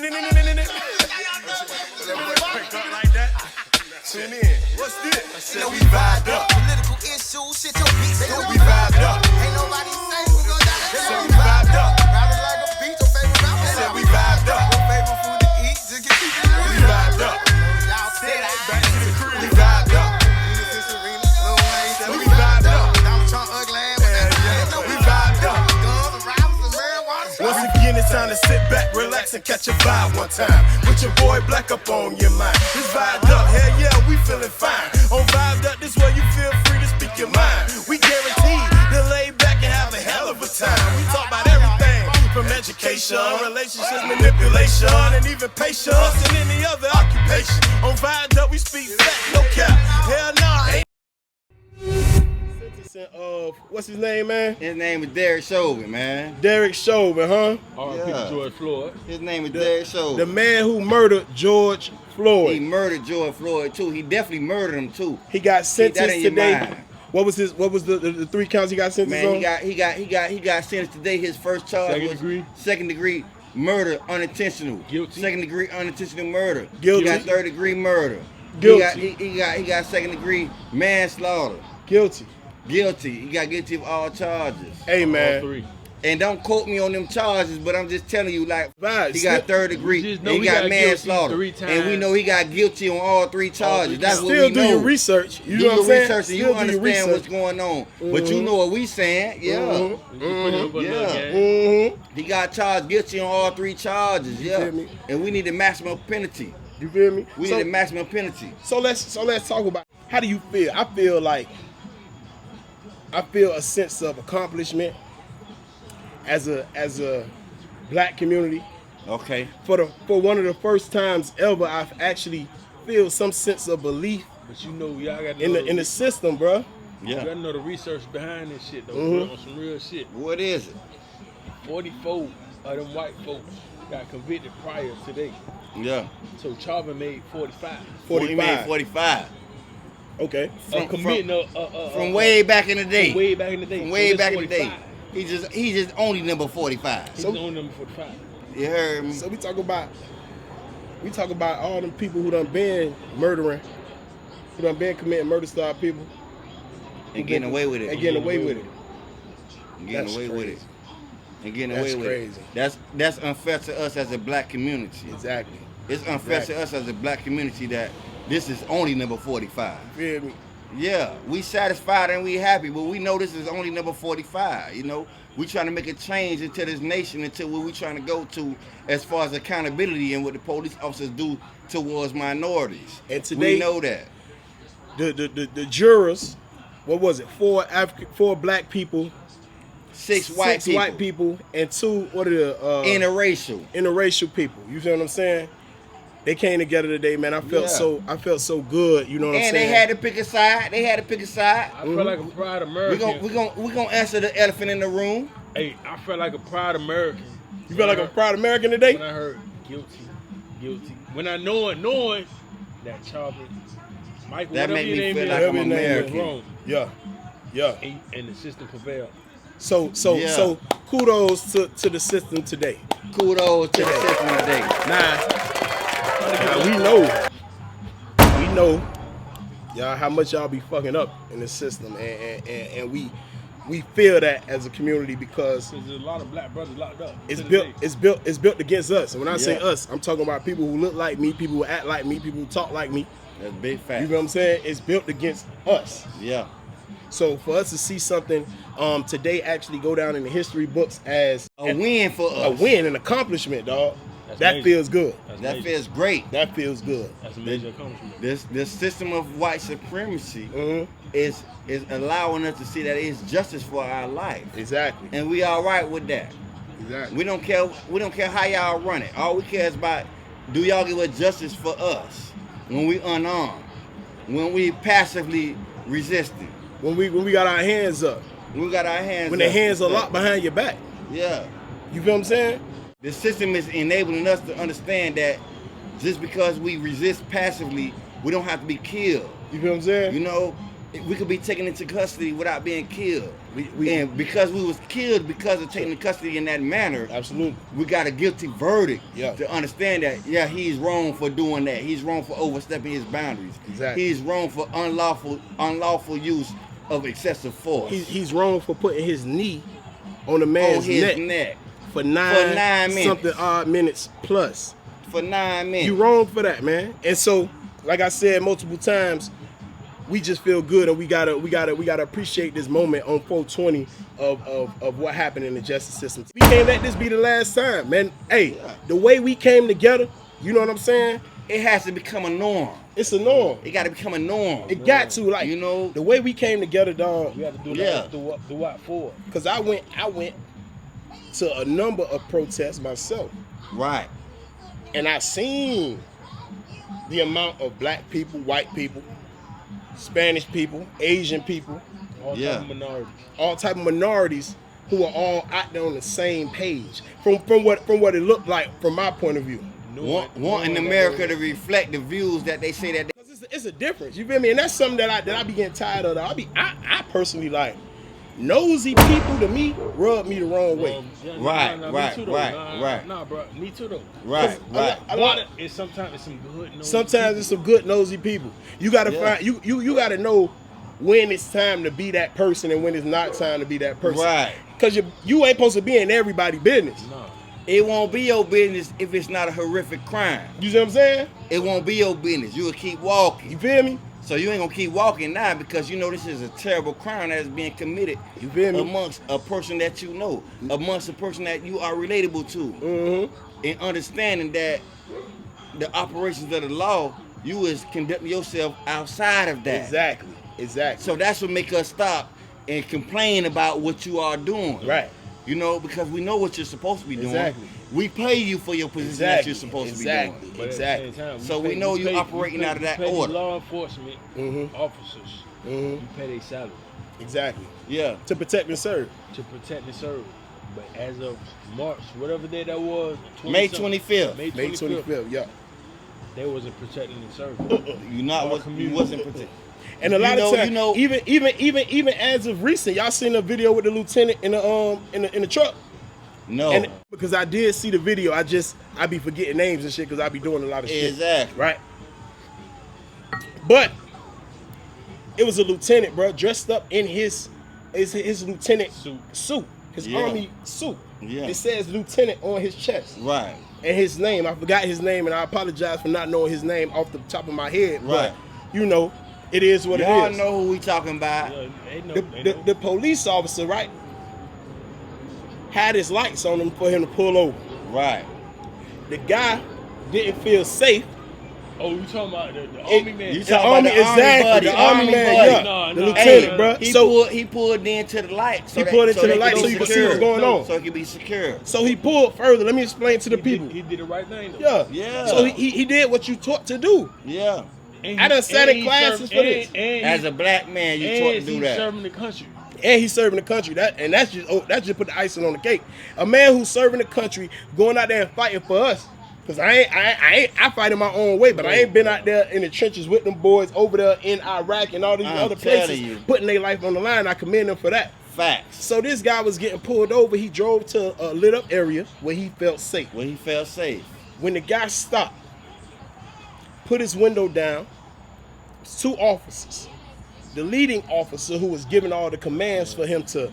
Like that. Tune in. What's this? I said we vibed up. Political issues, shit your beats. We vibed up. Ain't nobody say who gon' die. Said we vibed up. Rapping like a beat, your favorite rapper. Said we vibed up. Your favorite food to eat, just get keep it real. We vibed up. Y'all said Back to the crib. We vibed up. Said we vibed up. Donald Trump ugly ass. We vibed up. Guns and rivals and marijuana. Once again, it's time to sit back, relax, and catch a vibe one time. With your boy Black up on your mind. This vibed up, hell yeah, we feeling fine. On Vibed Up, this where you feel free to speak your mind. We guarantee to lay back and have a hell of a time. We talk about everything from education, relationships, manipulation, and even patience, and any other occupation. On Vibed Up, we speak fact, no cap. Hell nah, ain't. Of what's his name, man? His name is Derek Chauvin, man. Derek Chauvin, huh? R.I.P. to George Floyd. His name is Derek Chauvin. The man who murdered George Floyd. He murdered George Floyd too. He definitely murdered him too. He got Keep that sentenced in your today. mind. What was the 3 counts he got sentenced Man, on? he got sentenced today. His first charge Second was degree? second degree murder, unintentional. Guilty. Second degree unintentional murder. Guilty. He got third degree murder. Guilty. He got second degree manslaughter. Guilty. Guilty. He got guilty of all charges. Hey All man. 3. And don't quote me on them charges, but I'm just telling you, like, Vibes. he got third degree, just and know he he got got guilty manslaughter, 3 and we times. know he got guilty on all 3 charges. That's what Still we do know. your research. You Do know what your I'm saying? research and Still you do your understand what's research. going on. But you know what we saying, yeah. He got charged guilty on all 3 charges, yeah. feel me? And we need the maximum penalty. You feel me? We need the maximum penalty. So let's talk about how do you feel? I feel a sense of accomplishment as a black community. Okay. For one of the first times ever, I've actually feel some sense of belief But you know, y'all got to in the system, bro. You Yeah. got to know the research behind this shit, though. Mhm. On some real shit. What is it? 44 of them white folks got convicted prior today. Yeah. So Chauvin made 45. 45. 45. Okay. Committing From way back in the day. From way back in the day. From So way this back in the day. 45. He just only number 45. He's So- on number 45. You heard me? So we talk about all them people who done been murdering, who done been committing murder style people. And getting away with it. And getting away with it. And getting That's away with it. crazy. And getting That's away with crazy. it. That's unfair to us as a black community. Exactly. It's unfair Exactly. to us as a black community that this is only number 45. Feel me? Yeah, we satisfied and we happy, but we know this is only number 45, you know? We trying to make a change into this nation, into where we trying to go to as far as accountability and what the police officers do towards minorities. And today- we know that. The jurors, what was it? 4 black people, 6 white people. white people, and 2 what are the interracial people. You feel what I'm saying? They came together today, man. I felt so good. You know what I'm And saying? they had to pick a side. I feel like a proud American. We gonna answer the elephant in the room. Hey, I felt like a proud American. You feel like a proud American today? When I heard guilty. When I knowing that Chauvin, Michael, That whatever made your me name feel is, like I'm was American. wrong. Yeah. And the system prevailed. So Yeah. kudos to the system today. Kudos to the system today. Now we know, y'all, how much y'all be fucking up in the system, and we feel that as a community because Because there's a lot of black brothers locked up. it's to the built day. it's built against us. And when I say Yeah. us, I'm talking about people who look like me, people who act like me, people who talk like me. That's big You fact. know what I'm saying? It's built against us. Yeah. So for us to see something today actually go down in the history books as A win for us. a win, an accomplishment, dog. That's That major. feels good. That's That major. feels great. That feels good. That's a major accomplishment. This system of white supremacy Mhm. is allowing us to see that it's justice for our life. Exactly. And we all right with that. Exactly. We don't care how y'all run it. All we care is about, do y'all give us justice for us when we unarmed, when we passively resisting, When we got our hands up, when we got our hands when up. the hands are locked behind your back. Yeah. You feel what I'm saying? The system is enabling us to understand that just because we resist passively, we don't have to be killed. You feel what I'm saying? You know, we could be taken into custody without being killed. And because we was killed because of taking custody in that manner, Absolutely. we got a guilty verdict Yeah. to understand that, yeah, he's wrong for doing that. He's wrong for overstepping his boundaries. Exactly. He's wrong for unlawful use of excessive force. He's wrong for putting his knee on a man's on his neck. for nine minutes. something odd minutes plus. For 9 minutes. You wrong for that, man. And so, like I said multiple times, we just feel good, and we gotta appreciate this moment on 420 of what happened in the justice system. We can't let this be the last time, man. Hey, the way we came together, you know what I'm saying? It has to become a norm. It's a norm. It got to become a norm. It got to, like, you know, the way we came together, dog. We got to do Yeah. that. Do what for? Cause I went to a number of protests myself, right. and I seen the amount of black people, white people, Spanish people, Asian people, All Yeah. type of minorities. all type of minorities who are all out there on the same page. From what it looked like from my point of view. Wanting America to reflect the views that they say that they, 'Cause it's a difference, you feel me? And that's something that I be getting tired of. I personally like nosy people to me rub me the wrong way. Right, me right, too, though. right, Nah, right. Nah, bro, me too though. right, right. A lot of It's sometimes it's some good. sometimes it's some good nosy people. You gotta Yeah. find you gotta know when it's time to be that person and when it's not time to be that person. Right. Cause you ain't supposed to be in everybody's business. Nah. It won't be your business if it's not a horrific crime. You see what I'm saying? It won't be your business. You will keep walking. You feel me? So you ain't gonna keep walking now because you know this is a terrible crime that is being committed You feel me? amongst a person that you know, amongst a person that you are relatable to. Mm-hmm. And understanding that the operations of the law, you is conducting yourself outside of that. Exactly. So that's what make us stop and complain about what you are doing. Right. You know, because we know what you're supposed to be doing. Exactly. We pay you for your position that you're supposed to be doing. But Exactly. at the same time, So we know you operating out of that we pay order. these law enforcement Mhm. officers. Mhm. We pay their salary Exactly. Yeah. To protect and serve. to protect and serve. But as of March, whatever day that was, May 20-something, 25th. May 25th, yeah. they wasn't protecting and serving. You not Our what you community. wasn't protected. And a lot know- of times, you know- even as of recent, y'all seen a video with the lieutenant in the truck. No. And because I did see the video, I be forgetting names and shit because I be doing a lot of shit. Exactly. Right. But it was a lieutenant, bro, dressed up in his lieutenant suit, his Yeah. army suit. Yeah. It says lieutenant on his chest. Right. And his name, I forgot his name, and I apologize for not knowing his name off the top of my head. Right. But you know, it is what Y'all it is. know who we talking about. Yeah, they know, The police officer, right, had his lights on him for him to pull over. Right. The guy didn't feel safe. Oh, you talking about the army man? You The talking army, about the army exactly. buddy, The army man, buddy. yeah. No, The no, lieutenant, hey, bro. He pulled into the light. He pulled into the light so you could see what's going on. So it could be secure. So he pulled further. Let me explain to the people. He did the right thing. Though. Yeah. Yeah. So he did what you taught to do. Yeah. And I done sat in he classes served- for this. And As a black man, you taught to do he's that. serving the country. And he's serving the country. That's just put the icing on the cake. A man who's serving the country, going out there and fighting for us. Cause I fight in my own way, but I ain't been out there in the trenches with them boys over there in Iraq and all these I'm other telling places you. putting their life on the line. I commend them for that. Facts. So this guy was getting pulled over. He drove to a lit up area where he felt safe. When he felt safe. When the guy stopped, put his window down, two officers. The leading officer who was giving all the commands for him to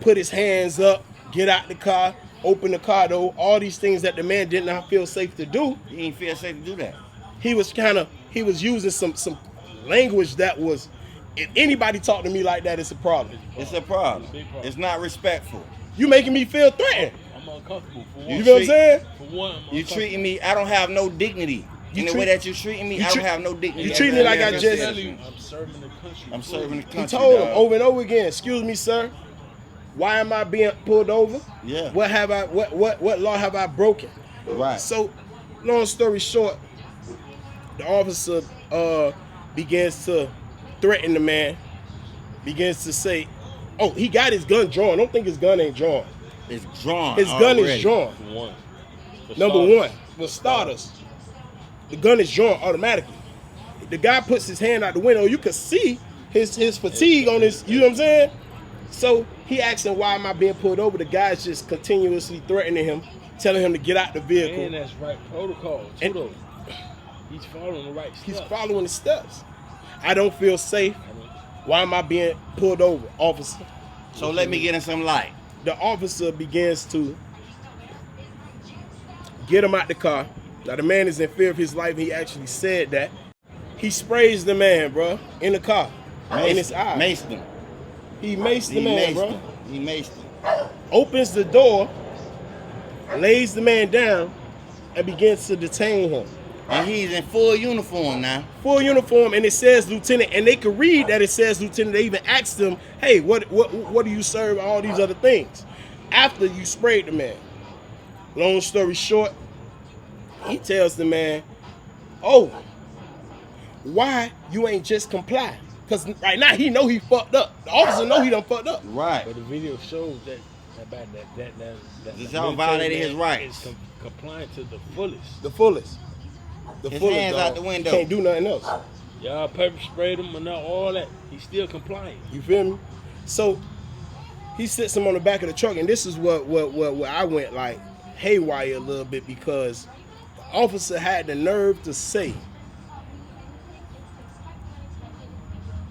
put his hands up, get out the car, open the car door, all these things that the man did not feel safe to do. He didn't feel safe to do that. He was using some language that was, if anybody talk to me like that, it's a problem. It's a problem. Big problem. It's not respectful. You making me feel threatened. I'm uncomfortable for one. You know what I'm saying? For one, I'm You uncomfortable. treating me, I don't have no dignity. You In the treat- way that you're treating me, you I don't treat- have no dignity. you treat me like I As a just- citizen. I'm serving the country. I'm serving the country. He told him dog. over and over again, excuse me, sir. Why am I being pulled over? Yeah. What law have I broken? Right. So, long story short, the officer begins to threaten the man, begins to say, oh, he got his gun drawn. Don't think his gun ain't drawn. It's drawn. His gun is already. drawn. For one. For Number starters. one, for starters, the gun is drawn automatically. The guy puts his hand out the window. You could see his fatigue on his, you know what I'm saying? So he asking, why am I being pulled over? The guy's just continuously threatening him, telling him to get out the vehicle. And that's right protocol, too, though. He's following the right steps. He's following the steps. I don't feel safe. Why am I being pulled over, officer? So let me get in some light. The officer begins to get him out the car. Now the man is in fear of his life. He actually said that. He sprays the man, bro, in the car, in his eye. Maced him. He maced the man, bro. He maced him. Opens the door, lays the man down, and begins to detain him. And he's in full uniform now. Full uniform, and it says lieutenant, and they could read that it says lieutenant. They even asked him, hey, what do you serve, all these other things, after you sprayed the man. Long story short, he tells the man, oh, why you ain't just comply? Because right now he know he fucked up. The officer know he done fucked up. Right. But the video shows that This all violated his rights. Is compliant to the fullest. The fullest. The His fullest, hands dog. out the window. Can't do nothing else. Y'all pepper sprayed him and all that. He's still compliant. You feel me? So he sits him on the back of the truck, and this is what I went like haywire a little bit, because the officer had the nerve to say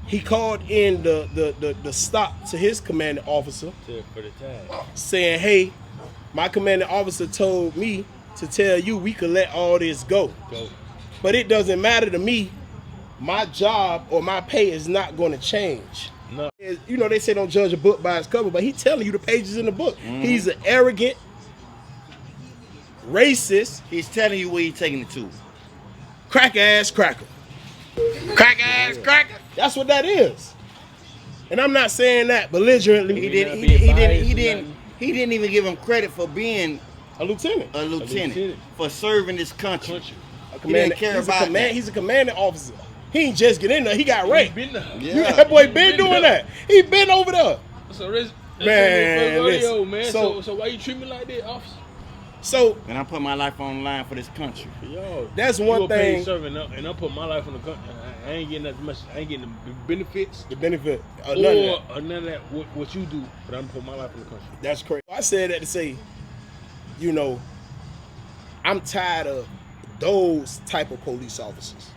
he called in the stop to his commanding officer, For the tag. saying, hey, my commanding officer told me to tell you we could let all this go. But it doesn't matter to me. My job or my pay is not going to change. No. You know, they say don't judge a book by its cover, but he's telling you the pages in the book. Mm-hmm. He's an arrogant, racist, He's telling you where he's taking it to. crack-ass cracker. Crack-ass cracker. That's what that is. And I'm not saying that belligerently. He not being biased or didn't even give him credit for being A lieutenant. a lieutenant, lieutenant. for serving this country. A He didn't care he's about that. He's a commanding officer. He ain't just get in there. He got raped. Been there. Yeah. That boy been doing that. He been over there. So this, Man, rodeo, listen. man. So- So why you treat me like that, officer? So And I put my life on the line for this country. Yo, That's you one a paid thing- serving up, and I put my life on the country. I ain't getting as much. I ain't getting the benefits the benefit of or none of that. none of that. What you do, but I'm putting my life on the country. That's crazy. I said that to say, you know, I'm tired of those type of police officers.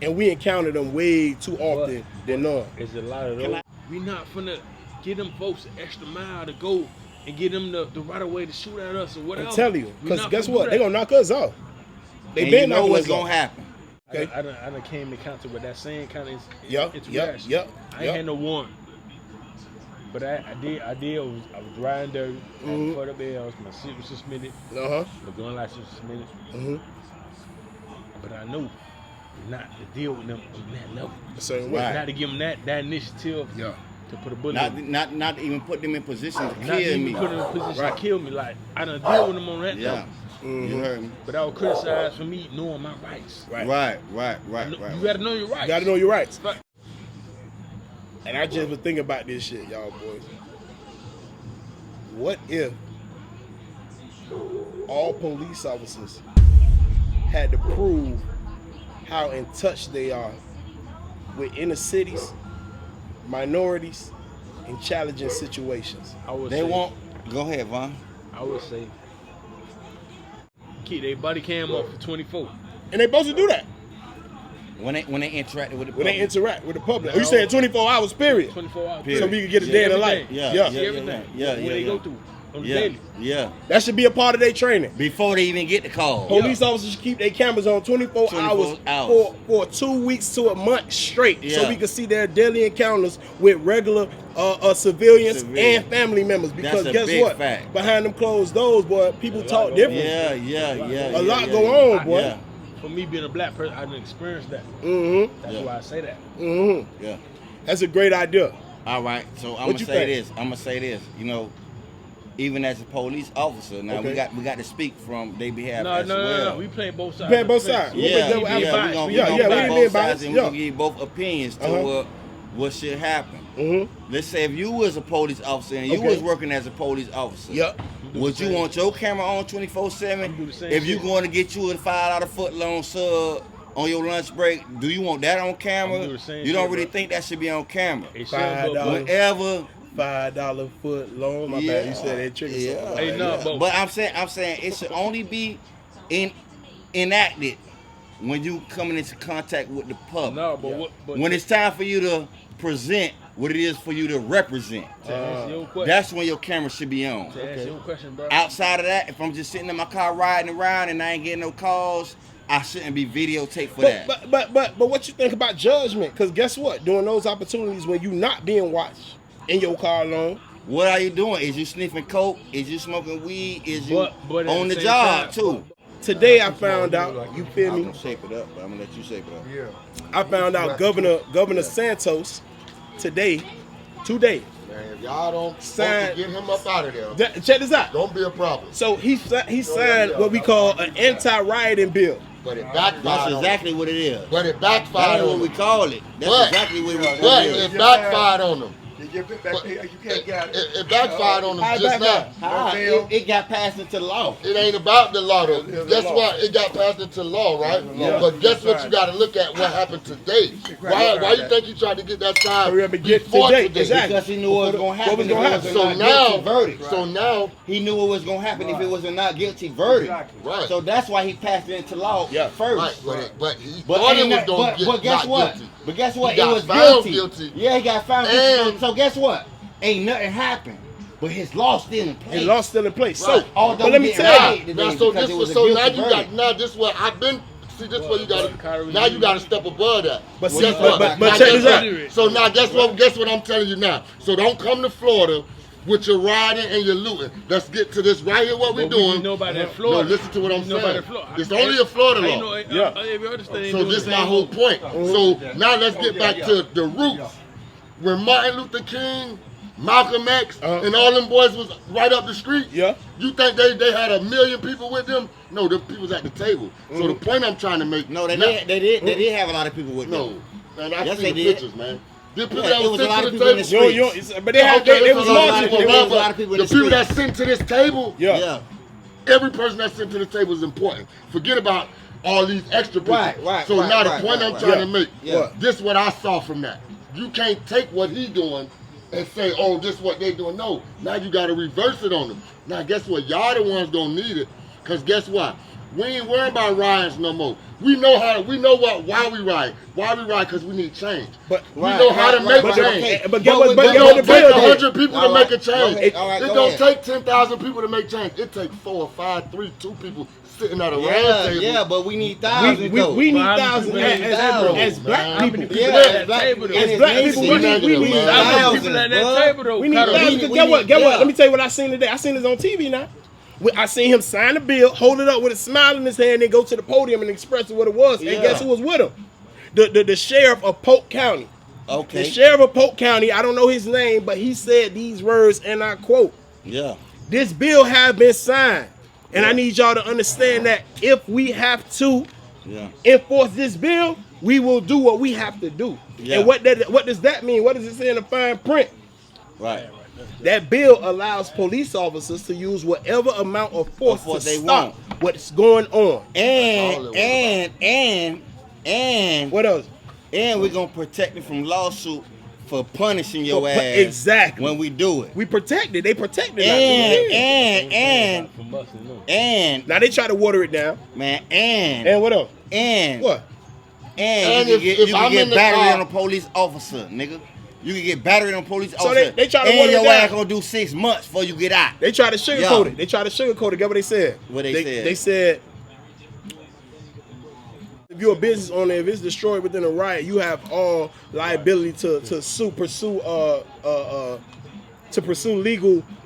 And we encounter them way too often than none. There's a lot of those. We not finna get them folks an extra mile to go and get them the right of way to shoot at us or whatever. I'm telling you. We Because not guess finna what? do They that. gonna knock us off. They And been you know knocking what's us gonna off. happen. Okay. I done came in contact with that same kind of Yep, interaction. yep. I ain't had no warrant. But I was riding dirty. I Mhm. put up L's. My shit was suspended. Uh-huh. My gun license was suspended. Mm-hmm. But I knew not to deal with them on that level. The same way. Right. Not to give them that initiative Yeah. to put a bullet in. Not even put them in position to Not kill even me. put them in a position Right. to kill me. Like, I done deal with them on that Yeah. level. You heard me. But I was criticized for me knowing my rights. Right. Right. You gotta know your rights. You gotta know your rights. Right. And I just was thinking about this shit, y'all boys. What if all police officers had to prove how in touch they are with inner cities, minorities, and challenging situations? I would They say, won't. Go ahead, Von. I would say keep their body cam off for 24. And they supposed to do that When they interacted with the when they public. interact with the public. Are you saying 24 hours, period? 24 hours. Period. So we can get a day in the life. Yeah, Yeah. See everything. yeah, What they go through on the Yeah, daily. yeah. That should be a part of their training. Before they even get the call. Police officers should keep their cameras on 24 hours, 24 hours. For 2 weeks to a month straight, so Yeah. we can see their daily encounters with regular civilians and family members. Because That's a guess big what? fact. Behind them closed doors, boy, people talk go different. Yeah. A lot go on, boy. Yeah, For me being a black person, I didn't experience that. Mm-hmm. That's Yeah. why I say that. Mm-hmm. yeah. That's a great idea. All right, so I'm What gonna you say think? this. I'm gonna say this. You know, even as a police officer, now we Okay. got to speak from their behalf No, as well. no. We playing both sides. Playing both of the fence. sides. Yeah, Yeah, we gonna yeah, play we both ain't being sides biased. and Yeah. we're gonna give both opinions to what should happen. Mm-hmm. Let's say if you was a police officer and you Okay. was working as a police officer, Yep. would you want your camera on I'm do 24/7? the same If you shit. going to get you a $5 foot long sub on your lunch break, do you want that on I'm camera? doing the same You don't shit, really bro. think that should be on camera. It should, $5. but- Whenever, $5 foot long. My bad. You said that trigger. yeah, something. Hey, no, yeah. But I'm saying it should only be enacted when you coming into contact with the public. No, but what? But When it's time for you to present what it is for you to represent, to answer your question, that's when your camera should be on. to answer your question, bro. Outside of that, if I'm just sitting in my car riding around and I ain't getting no calls, I shouldn't be videotaped for that. But what you think about judgment? Because guess what? During those opportunities when you not being watched in your car alone, What are you doing? Is you sniffing coke? Is you smoking weed? Is you But at on the the same job time- too? today I found out. You feel I'm me? gonna shape it up, but I'm gonna let you shape it up. Yeah. I found out Governor Santos today. Man, if y'all don't Signed- get him up out of there, Check this out. don't be a problem. So he signed what we call an anti-rioting bill. But it backfired That's on him. exactly what it is. But it That's backfired what on we him. call it. That's But- exactly what But it is. it backfired on him. You can't get it. It backfired on How him it just now. backfired? How? It got passed into law. It ain't about the law though. It's the Guess law. what? It got passed into law, right? Yeah. But guess what? You got to look at what happened today. Why you think he tried to get that signed Hurry up and get before today. today? Exactly. Because he knew what was gonna happen. What was gonna if it happen? a So not now, guilty verdict. so now, He knew what was gonna happen if it was a not guilty verdict. right, So that's why he passed it into law Yeah. first. right, but he But, thought it ain't was that- going but, to get but guess not what? guilty. But guess what? He It got was found guilty. guilty. Yeah, he got found And- guilty. So guess what? Ain't nothing happened. But his law still in place. His law still in place. Right. So, Although but let me we tell didn't you. riot Now, today so because this it was a so now guilty you verdict. got now this what I've been. See, this what you got. Kyrie, Now you got to step above that. But Guess see, what? but Now check guess this out. what? So now guess what? Guess what I'm telling you now. So don't come to Florida with your riding and your looting. Let's get to this right here. What we But we doing? know about that No, Florida. listen to what I'm We know about saying. that Florida. It's only a Florida How you law. know, Yeah. every other state ain't So doing this the is my same. whole point. So now let's get back to the roots. When Martin Luther King, Malcolm X, and all them boys was right up the street. Yeah. You think they had 1 million people with them? No, the people's at the table. So the point I'm trying to make. No, they now- did. They did have a lot of people with No, them. man, I Yes, see they the did. pictures, man. The people Yeah, that it was was a sent lot to of the people in the table. But they Okay, was so marching. there was a lot of people in the the people street. that sent to this table, Yeah. Yeah. every person that's sent to the table is important. Forget about all these extra people. Right, So right, now the right, point right, I'm right. trying Yeah. to make, Yeah. this what I saw from that. You can't take what he doing and say, oh, this what they doing. No, now you got to reverse it on them. Now guess what? Y'all the ones gonna need it, cause guess what? We ain't worrying about riots no more. We know why we riot. Why we riot? Cause we need change. But We know how to make but- change. okay, but get what It the don't bill take did. 100 people to All make a right, change. go ahead, all right, It go don't ahead. take 10,000 people to make change. It takes 4 or 5, 3, 2 people sitting at a round Yeah, table. yeah, but we need thousands though. We need How many thousands people as, need as thousands, black man? How people. many people Yeah, at that black- table though? and it's black people, nation. we need man. Thousands people at that bro. table though. We need Kyrie. thousands. we Get what? need- Get what? yeah. Let me tell you what I seen today. I seen this on TV now. I seen him sign a bill, hold it up with a smile in his hand, then go to the podium and express what it was. Yeah. And guess who was with him? The sheriff of Polk County. Okay. The sheriff of Polk County, I don't know his name, but he said these words, and I quote, Yeah. "This bill have been signed, and I need y'all to understand that if we have to Yeah. enforce this bill, we will do what we have to do." Yeah. And what does that mean? What does it say in the fine print? Right. That bill allows police officers to use whatever amount of force Of course to they stop what's going on. And What else? and we're gonna protect it from lawsuit for punishing your For ass exactly. when we do it. We protected. They protected us. And From busting them. and Now they try to water it down. man And what else? and What? and And you if can get, I'm in the battery car- on a police officer, nigga. You can get battery on a police So officer. they try to and water it your down. ass gonna do 6 months before you get out. They try to sugarcoat Yeah. it. They try to sugarcoat it. Get what they said? What they said? They said if you're a business owner, if it's destroyed within a riot, you have all liability to pursue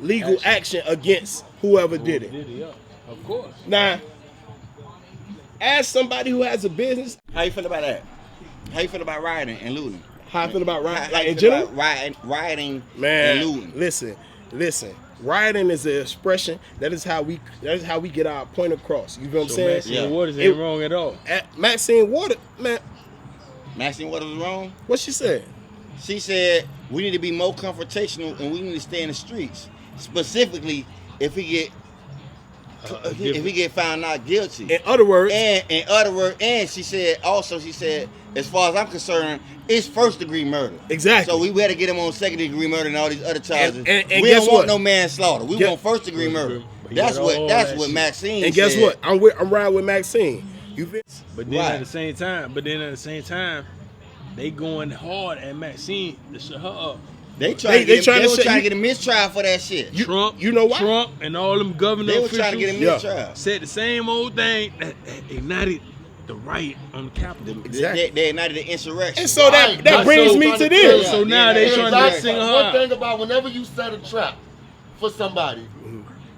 legal action against whoever did it. Did it, yeah. Of course. Now, as somebody who has a business, How you feel about that? How you feel about rioting and looting? how I feel about How riot, you like in feel general, about rioting man. and looting? Listen. Rioting is an expression. That is how we get our point across. You know what I'm So saying? Maxine Yeah. Waters It- ain't wrong at all. Maxine Water, man, Maxine Waters was wrong. what she said? She said we need to be more confrontational and we need to stay in the streets. Specifically, if we get if he get found not guilty. In other words, And she said, as far as I'm concerned, it's first degree murder. Exactly. So we better get him on second degree murder and all these other charges. And we guess don't want what? no manslaughter. We want first degree murder. That's what Maxine and guess said. what? I'm riding with Maxine. You feel? But then at the same time, they going hard at Maxine to shut her up. They were trying to get a mistrial for that shit. Trump, you know why? Trump and all them governor They were officials trying to get a mistrial. said the same old thing that ignited the riot on the Capitol. Exactly. They ignited the insurrection. And so that brings me to this. So now they trying to sing her One out. thing about whenever you set a trap for somebody,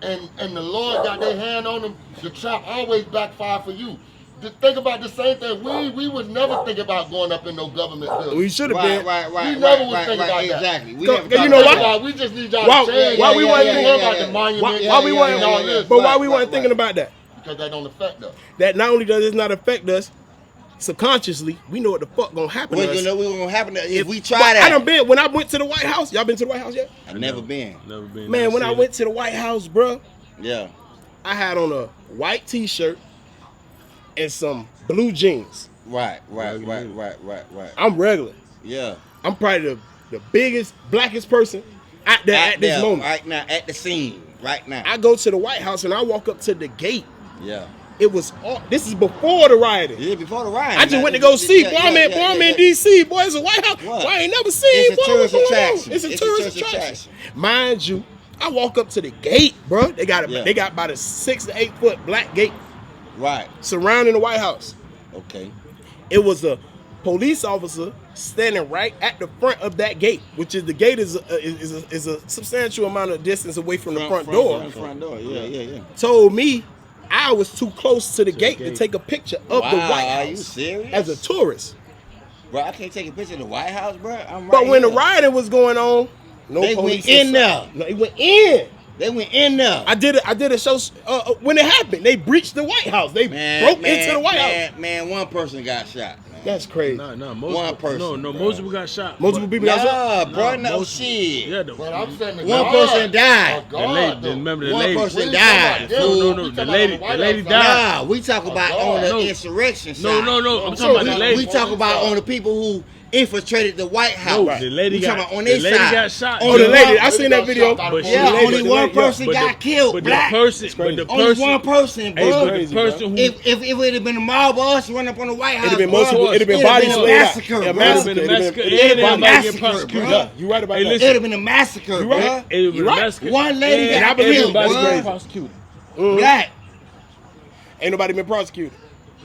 and the Lord got their hand on them, the trap always backfire for you. Just think about the same thing. We would never think about going up in no government building. We should have been. Right. We never would think about that. Exactly. We Go- never you know thought why? about We just need y'all to change. Why we wasn't thinking about the monument? Why we wasn't? and all this? But why we wasn't thinking about that? Because that don't affect us. That not only does it not affect us, subconsciously, we know what the fuck gonna happen to What's us. gonna happen if we But try that? I done been, when I went to the White House, y'all been to the White House yet? I've never been. Never been. Man, never when I seen went to the White House, bro, Yeah. I had on a white t-shirt and some blue jeans. Right. I'm regular. Yeah. I'm probably the biggest, blackest person out there at this moment. Right now, at the scene. Right now. I go to the White House and I walk up to the gate. Yeah. It was all, this is before the rioting. Yeah, before the riot. I just went to go see. Boy, I'm in D.C. Boy, it's a White House. What? Boy, I ain't never seen. It's a boy, tourist what's going on? attraction. It's a tourist attraction. Mind you, I walk up to the gate, bro. They got Yeah. they got about a 6 to 8 foot black gate Right. surrounding the White House. Okay. It was a police officer standing right at the front of that gate, which is the gate is a substantial amount of distance away from the front door. Front door. Yeah. Told me I was too close to the gate to take a picture of the White House. Are you serious? As a tourist. Bro, I can't take a picture of the White House, bro. I'm right But when the here. rioting was going on, no They police went in inside. there. No, it went in. They went in there. I did a show when it happened. They breached the White House. They broke into the White House. Man, one person got shot. Man. That's crazy. No, One person, No, bro. most people got shot. Multiple people got shot. Nah, bro, no most- shit. Yeah, But I'm saying the One God, person died. the the God, lady, though. remember the One lady. person We died. talking about fool. them. No, We the talking lady- about the lady White died. House. Nah, we talk about on the no. insurrection side. No, I'm So talking about the we lady. We talk about on the people who infiltrated the White House. No, the lady we got, talking about on the their lady side. got shot. Oh, the lady. I Lady seen got that video. shot by the But police. Yeah, The lady- only the one lady- person But got killed. But Black. the person, but the Only person, one person, hey, bro. but the crazy, person who, If it would have been a mob of us run up on the White House, It'd have been bro, multiple. It'd have been it'd bodies been a laid out. massacre, Yeah, bro. massacre. It'd have been a massacre. It'd And have been everybody massacre, get bro. prosecuted. Yeah, you right about Hey, that. It'd have been a massacre, You bro. right. it would You be a right. massacre. One lady And got believe killed, everybody bro. get prosecuted. Black. Ain't nobody been prosecuted.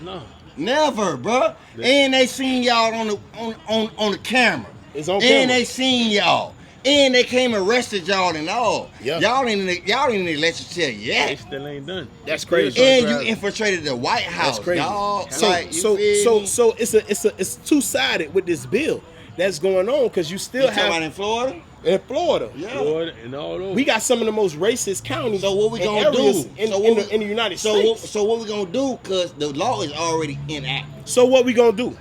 No. Never, bro. And they seen y'all on the camera. It's on And camera. they seen y'all. And they came and arrested y'all and all. Yeah. Y'all didn't let you tell They yet. still ain't done. That's crazy. And you infiltrated the White House, That's crazy. dog. So Like, you feel me? so it's two-sided with this bill that's going on because you still You talking about have in Florida? in Florida. Yeah. Florida and all over. We got some of the most racist counties. So what we and gonna areas do? in, So in, what the, we- in the United So States? so what we gonna do? Cause the law is already enacted. So what we gonna do?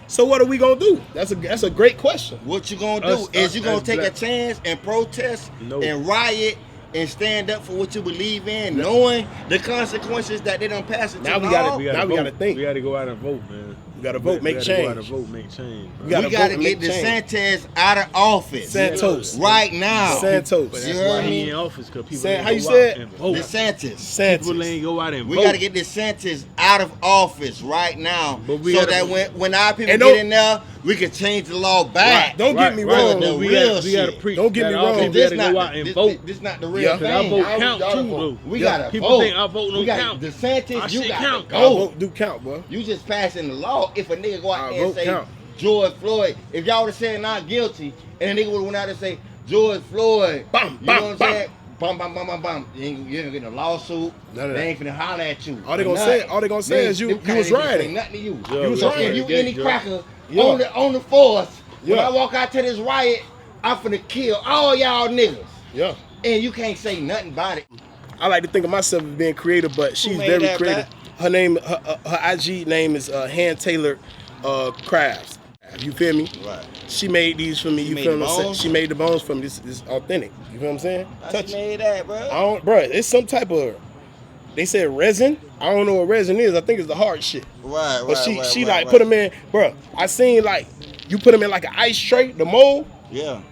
So what are we gonna do? That's a great question. What you gonna do Us is you gonna as take black- a chance and protest No. and riot and stand up for what you believe in, knowing the consequences that they done pass into Now we law. gotta- now we vote. gotta think. We gotta go out and vote, man. We gotta vote, make We gotta go out and change. vote, make change. bro. We gotta We gotta vote and get make change. DeSantis out of office Santos. right now. Santos. But You that's heard why me? he in office, because people San- ain't how you go said? out and vote. DeSantis. Santos. People ain't go out and We vote. gotta get DeSantis out of office right now, But we so gotta- that when our people And get don't- in there, we can change the law back. Right. Don't get me wrong. The We real gotta, we gotta shit. preach. Don't get that me our wrong. people This gotta go out and vote. This not the real Yeah. Cause our thing. vote How we count gotta too, vote? though. We Yeah. gotta People vote. think our vote don't We got count. DeSantis, Our you shit got count. to Our go. vote do count, bro. You just passing the law. If a nigga go out Our there and vote say count. George Floyd, if y'all would have said not guilty, and a nigga would have went out and say George Floyd, Bam, you bam, know what I'm bam. saying? Bum, bum, bum, bum, bum. You ain't getting a lawsuit. None of They that. ain't finna holler at you. All they or gonna say- nothing. all they gonna say is you them was kinda niggas rioting. say nothing to you. Yeah, You was So rioting. if you Yeah, any yeah. cracker Yeah. on the force, when Yeah. I walk out to this riot, I'm finna kill all y'all niggas. Yeah. And you can't say nothing about it. I like to think of myself as being creative, but she's made very that, creative. Her name, her IG name is Hand Tailored Crafts. You feel me? Right. She made these for me. You made feel the what I'm saying? bones? She made the bones for me. This is authentic. You feel what I'm saying? I Touch just it. made that, bro. I don't, bro. It's some type of they said resin. I don't know what resin is. I think it's the hard shit. Right, But she like put them in, bro. I seen like you put them in like an ice tray, the mold. Yeah.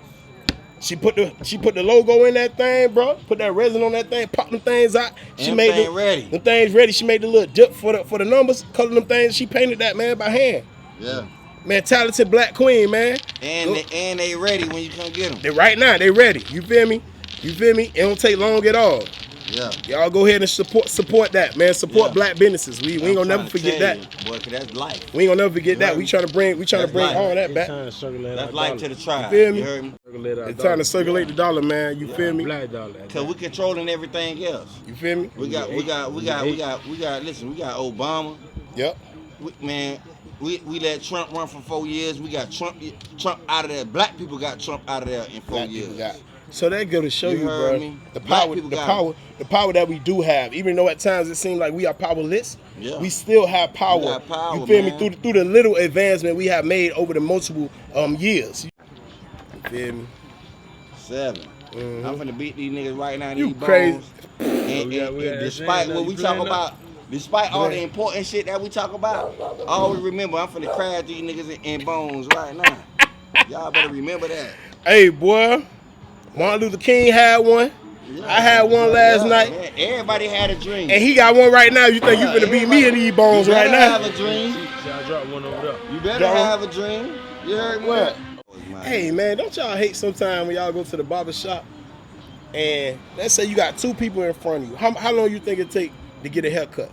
She put the logo in that thing, bro. Put that resin on that thing, pop them things out. She made them ready. The things ready. She made the little dip for the numbers, color them things. She painted that, man, by hand. Yeah. Man, talented black queen, man. And they ready when you come get them. They right now, they ready. You feel me? You feel me? It don't take long at all. Yeah. Y'all go ahead and support that, man. Support black businesses. We ain't gonna never forget that. Boy, cause that's life. We ain't gonna never forget that. We trying to bring life. all that back. That's life to the tribe. You feel me? You heard me? It's time to circulate the dollar, man. You feel me? Black dollar. Cause we controlling everything else. You feel me? We got listen, we got Obama. Yep. We let Trump run for 4 years. We got Trump out of there. Black people got Trump out of there in 4 years. So that go to show you, heard bro, me? the Black power, people the power that we do have. Even though at times it seems like we are powerless, we still have power. We got power, you feel man. me? Through the little advancement we have made over the multiple years. You feel me? 7. I'm finna beat these niggas right now. You these crazy? And despite what we talk about, despite all the important shit that we talk about, always remember I'm finna crash these niggas in bones right now. Y'all better remember that. Hey, boy. Martin Luther King had one. Yeah. I had one last night. Man, everybody had a dream. And he got one right now. You think you finna beat me in these bones right now? You better have a dream. I dropped one over there. You better have a dream. You heard me? What? Hey, man, don't y'all hate sometimes when y'all go to the barber shop and let's say you got 2 people in front of you. How long you think it take to get a haircut?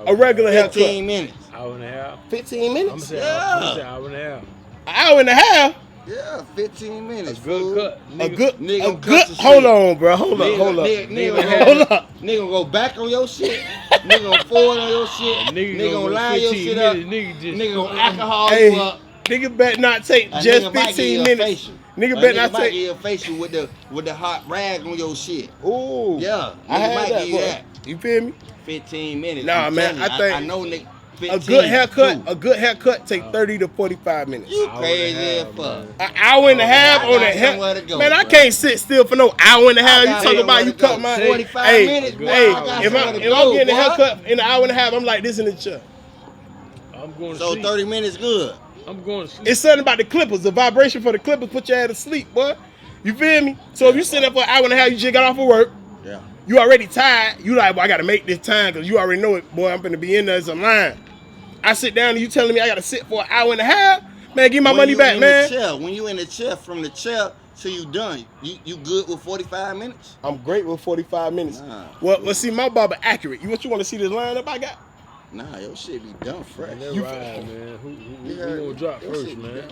A regular haircut. 15 minutes. Hour and a half. 15 minutes? I'm gonna say hour and a half. An hour and a half? Yeah, 15 minutes. Good cut. A good. Nigga Hold on, bro. Hold up. Nigga go back on your shit. Nigga gonna forward on your shit. Nigga gonna line your shit up. Nigga gonna alcohol you up. Nigga better not take just 15 minutes. Nigga better not take. Give you a facial with the hot rag on your shit. Ooh. Yeah. I had might that, give you that. You feel me? 15 minutes. Nah, man. I think I know nigga. a good haircut take 30 to 45 minutes. You crazy as fuck. An hour and a half on a hair. Man, I can't sit still for no hour and a half. You talking about you cut my 45 minutes, boy. If I'm getting a haircut in an hour and a half, I'm like this in the chair. I'm going to So sleep. 30 minutes good. I'm going to sleep. It's something about the clippers. The vibration for the clippers put your ass to sleep, boy. You feel me? So if you sit there for an hour and a half, you just got off of work. Yeah. You already tired. You like, well, I got to make this time because you already know it, boy. I'm going to be in there as a line. I sit down and you telling me I got to sit for an hour and a half? Man, give my money back, man. When you in the chair, from the chair till you done, you good with 45 minutes? I'm great with 45 minutes. Nah. Well, see, my barber accurate. You want to see this lineup I got? Nah, your shit be done fresh. You right, man. Who gonna drop first, man?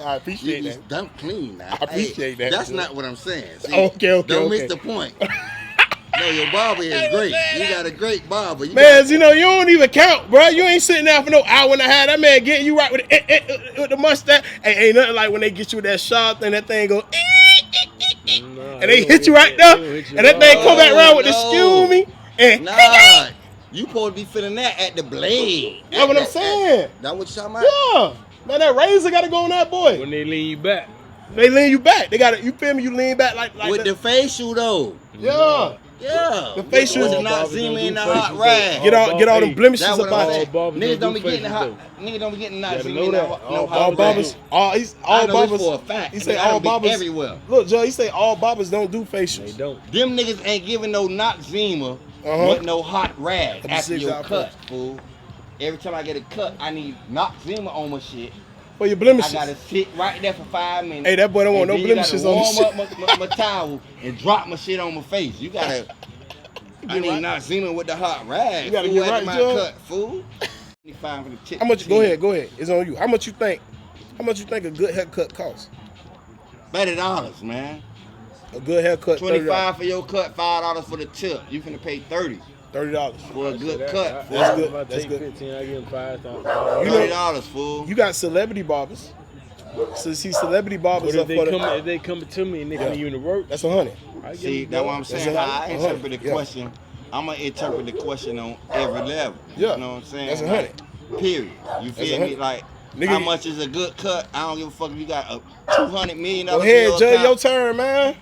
I appreciate You that. be done clean now. I appreciate that. That's not what I'm saying. See, Okay. Don't miss the point. No, your barber is great. You got a great barber. You don't even count, bro. You ain't sitting down for no hour and a half. That man getting you right with the mustache. Ain't nothing like when they get you with that sharp thing, that thing go, and they hit you right there, and that thing come back around with the excuse me. And nah, you supposed to be feeling that at the blade. That's what I'm saying. That what you talking about? Yeah. Man, that razor got to go on that boy. When they lean you back. They lean you back. They got to, you feel me? You lean back like with the facial though. Yeah. Yeah. The facial is not seeming in the hot rag. Get all the blemishes That's what about I'm it. saying. Niggas don't be getting the hot. Niggas don't be getting not seeming in the All hot barbers. rag. All barbers. For a fact. He say all barbers everywhere. Look, Joe. He say all barbers don't do facials. They don't. Them niggas ain't giving no Noxzema with no hot rag after your cut, fool. Every time I get a cut, I need Noxzema on my shit. For your blemishes. I gotta sit right there for 5 minutes. Hey, that boy don't want no blemishes on his shit. Warm up my towel and drop my shit on my face. You gotta. I need Noxzema with the hot rag. You gotta get right, my Joe. cut, fool. 25 for the tip. How much? Go ahead. It's on you. How much you think a good haircut costs? $30, man. A good haircut. $25 for your cut, $5 for the tip. You finna pay $30 for a good cut. That's good. If I That's take good. 15, I give him $5,000. $30, fool. You got celebrity barbers. So see, celebrity barbers But up for if they come to me and they come you to work, that's 100. See, that's what I'm saying. That's How I interpret the question. I'm gonna interpret the question on every level. Yeah. You know what I'm saying? That's 100. Like, period. You feel me? Like, Nigga, how much is a good cut? I don't give a fuck if you got a $200 million. Go ahead, Judge. Your turn, man.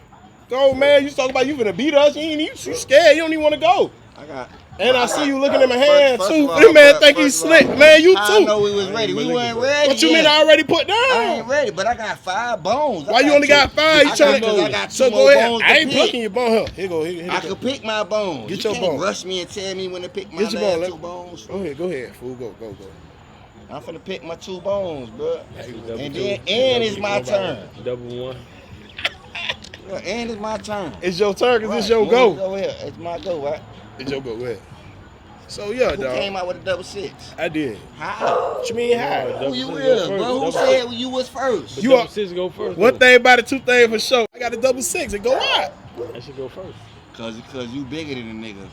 Go, man. You talking about you finna beat us? You scared? You don't even want to go. I got And I see you looking at my hand First too. of all, This man think first he's of all, slick. Man, you I too. know we was ready. We weren't ready. What you yet. mean I already put I ain't down? ready, but I got 5 bones. Why you only got 5? You trying I to got 2 so more go ahead. bones to I ain't pick. plucking your bone. Here. Here go. Here I go. can pick my bones. Get you your can't bone. rush me and tell me when to pick my Get your last bone. 2 bones. Go ahead, fool. Go. I'm finna pick my 2 bones, bro. Double And two. then it's my turn. Double one. Yeah, and it's my turn. It's your turn because it's your Move go. Go here. It's my go, right? It's your go. Go ahead. So yeah, Who dog. came out with a double 6? I did. How? What you mean how? Who you Double is, six go bro? Who first. said you was first? You Double are- 6 go first. One though. thing about it, 2 things for sure. I got a double 6. It go out. That should go first. Cause you bigger than a nigga.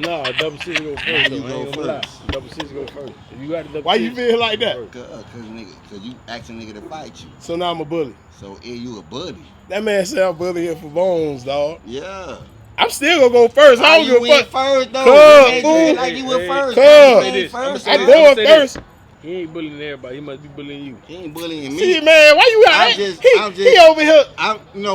No, double 6 go first. You though. I ain't go gonna lie. first. Double 6 go first. If you got a double Why you 6, feel like that? Cause you asking nigga to fight you. So now I'm a bully. So you a buddy. That man said I'm bully here for bones, dog. Yeah. I'm still gonna go first. How I don't you give a went fuck. first though? Cuz, You fool. made it like you went first. Cuz. You Say ain't this. first. I'm I'ma going say this. first. He ain't bullying everybody. He must be bullying you. He ain't bullying me. See, man, why you out? I'm just- He over here.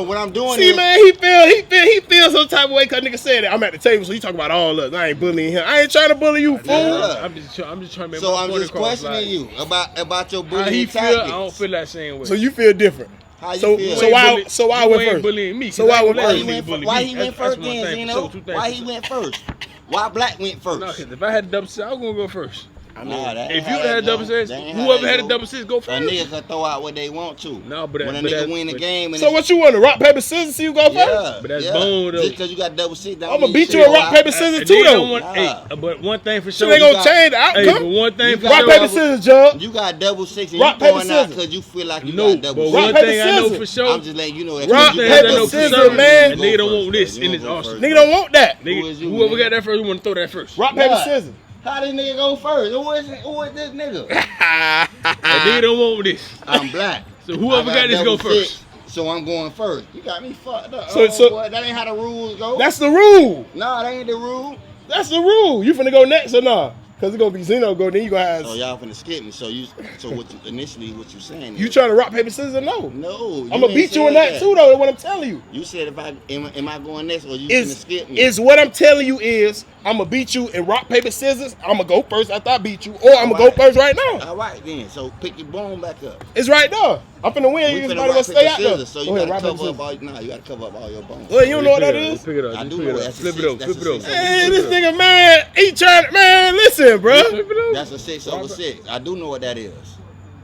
What I'm doing See, is, man, he feels some type of way because nigga said that. I'm at the table, so he talking about all us. I ain't bullying him. I ain't trying to bully you, fool. Yeah. I'm just trying to make so my I'm point just across, questioning like, you about your How bullying he feel? tactics. I don't feel that same way. So you feel different. How you So feel? so You why ain't so why I you went ain't first? bullying me. So 'cause why I I ain't went gonna Why let he first? you went, bully why me. he went That's first one then, thing for Zeno? sure. Two things Why for he sure. went first? Why Black went first? No, 'cause if I had a double 6, I was gonna go first. Nah, that ain't If you how that had a double go. 6, That ain't how whoever that had a go. double 6, go A first. nigga can throw out what they want to. No, but that- when a but nigga that- win the but- game, and So it's- what you want to rock paper scissors? See who go first? Yeah, But that's yeah. bone, though. Just because you got double 6, don't I'ma mean beat shit you in go rock out. paper scissors A too nigga though. don't want, Nah. hey, but one thing for Shit sure. ain't you gonna got- change the Hey, outcome. but one thing You for got Rock sure. paper double- scissors, Jug. You got double 6 and Rock, you paper, going out scissors. because you feel like you No, got double but 6. Rock, one paper, thing I know scissors. for sure. I'm just letting you know that. Rock, you One got thing I paper, know double for scissors, six. certain, man. a nigga don't want this You in don't his go arsenal. first. Nigga don't want that. Who is Nigga, you, whoever nigga? got that first, we want to throw that first. Rock, paper, What? scissors. How this nigga go first? Who is this nigga? A nigga don't want this. I'm Black. So whoever I got this, go double first. 6, so I'm going first. You got me fucked up. So- Boy, that ain't how the rules go. That's the rule. Nah, that ain't the rule. That's the rule. You finna go next or not? Cause it's gonna be Zeno go. Then you gonna have. So y'all finna skip me. So what you initially what you saying? You is- trying to rock paper scissors or no? No. I'm gonna ain't beat you in said that too though. That's what I'm telling you. You said if I am I going next or you finna skip me? Is what I'm telling you is I'm gonna beat you in rock paper scissors. I'm gonna go first after I beat you, or I'm gonna go Alright. first right now. All right then. So pick your bone back up. It's right there. I'm finna win. We You finna just rock, gonna paper, stay out there. scissors. So you Go ahead, gotta rock paper cover up scissors. all. Nah, you gotta cover up all your bones. Well, you don't know what that Just is. pick it up. I Just do pick know it up. that's a Flip it six, over. that's Flip a it over. six. Man, this nigga, man, he trying. Man, listen, bro. Flip it over. That's a 6 over 6. I do know what that is.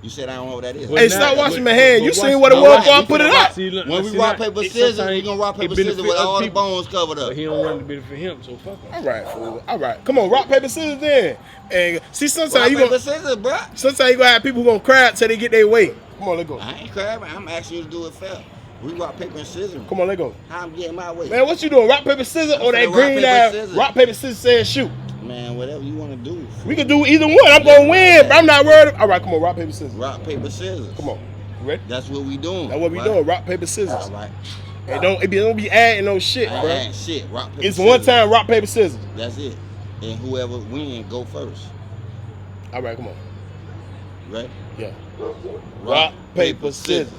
You said I don't know what that is. Well, Hey, now- stop washing but- my hand. but You watch- seen what it All was right, before I we put it finna up. See, look, When we see, rock now, paper it- scissors, sometimes we gonna rock it paper benefit scissors with other all the people. bones covered up. But he don't want it to benefit him, so fuck him. All right, fool. All right, come on, rock paper scissors then. And see, Rock sometimes you paper gonna scissors, bruh. sometimes you gonna have people who gonna cry till they get their way. Come on, let's go. I ain't crabbing. I'm asking you to do it fair. We rock paper and scissors. Come on, let's go. How I'm getting my way. Man, what you doing? Rock paper scissors or I'm that finna rock, green paper, ass scissors. rock paper scissors says shoot? Man, whatever you want to do. We can do either one. I'm gonna win, but I'm not worried. All right, come on, rock paper scissors. Rock paper scissors. Come on, you ready? That's what we doing. That's what we right? doing. Rock paper scissors. All right. And don't be adding no shit, I ain't bro. adding shit. Rock paper It's scissors. one time rock paper scissors. That's it. And whoever win, go first. All right, come on. Right? Yeah. Rock paper scissors.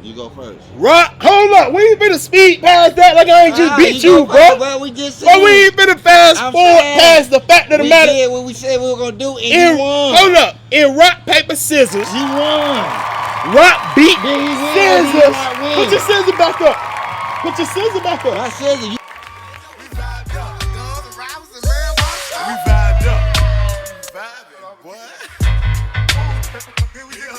You go first. Rock. Hold up. We ain't finna speed past that like I ain't just beat go you, first, bro. We just said. But we ain't finna fast I'm forward saying, past the fact of the we matter. did what we said we were gonna do, and In, you won. hold up. In rock paper scissors. You won. Rock beat Then he win, scissors. he not win. Put your scissors back up. Put your scissors back up. I said you. We vibed up. We vibed up. Vibing, boy. Here we go.